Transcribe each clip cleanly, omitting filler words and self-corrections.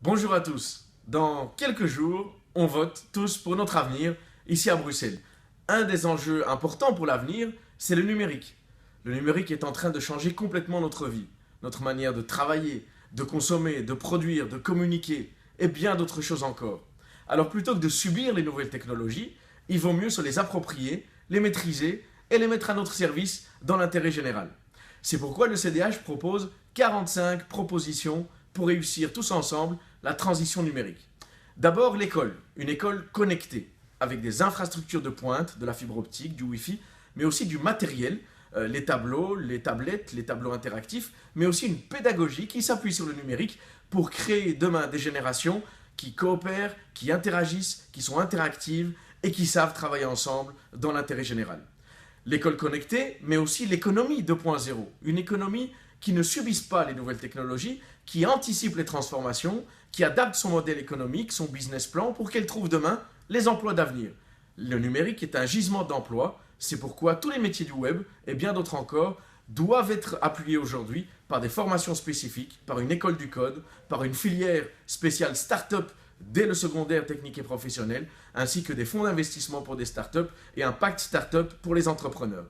Bonjour à tous. Dans quelques jours, on vote tous pour notre avenir ici à Bruxelles. Un des enjeux importants pour l'avenir, c'est le numérique. Le numérique est en train de changer complètement notre vie, notre manière de travailler, de consommer, de produire, de communiquer et bien d'autres choses encore. Alors plutôt que de subir les nouvelles technologies, il vaut mieux se les approprier, les maîtriser et les mettre à notre service dans l'intérêt général. C'est pourquoi le CDH propose 45 propositions pour réussir tous ensemble la transition numérique. D'abord l'école, une école connectée, avec des infrastructures de pointe, de la fibre optique, du Wi-Fi, mais aussi du matériel, les tableaux, les tablettes, les tableaux interactifs, mais aussi une pédagogie qui s'appuie sur le numérique pour créer demain des générations qui coopèrent, qui interagissent, qui sont interactives et qui savent travailler ensemble dans l'intérêt général. L'école connectée, mais aussi l'économie 2.0, une économie qui ne subisse pas les nouvelles technologies, qui anticipe les transformations, qui adapte son modèle économique, son business plan pour qu'elle trouve demain les emplois d'avenir. Le numérique est un gisement d'emplois, c'est pourquoi tous les métiers du web et bien d'autres encore doivent être appuyés aujourd'hui par des formations spécifiques, par une école du code, par une filière spéciale start-up dès le secondaire technique et professionnel, ainsi que des fonds d'investissement pour des start-up et un pacte start-up pour les entrepreneurs.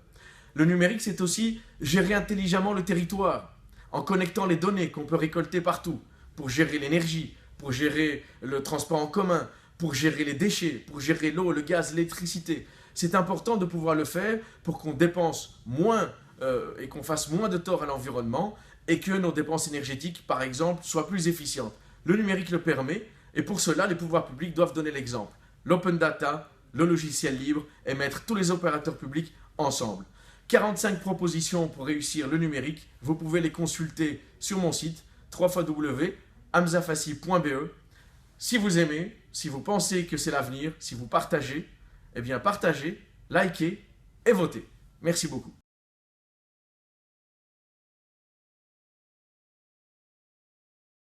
Le numérique, c'est aussi gérer intelligemment le territoire, en connectant les données qu'on peut récolter partout, pour gérer l'énergie, pour gérer le transport en commun, pour gérer les déchets, pour gérer l'eau, le gaz, l'électricité. C'est important de pouvoir le faire pour qu'on dépense moins et qu'on fasse moins de tort à l'environnement et que nos dépenses énergétiques, par exemple, soient plus efficientes. Le numérique le permet et pour cela, les pouvoirs publics doivent donner l'exemple. L'open data, le logiciel libre et mettre tous les opérateurs publics ensemble. 45 propositions pour réussir le numérique, vous pouvez les consulter sur mon site www.hamzafassi.be. Si vous aimez, si vous pensez que c'est l'avenir, si vous partagez, eh bien partagez, likez et votez. Merci beaucoup.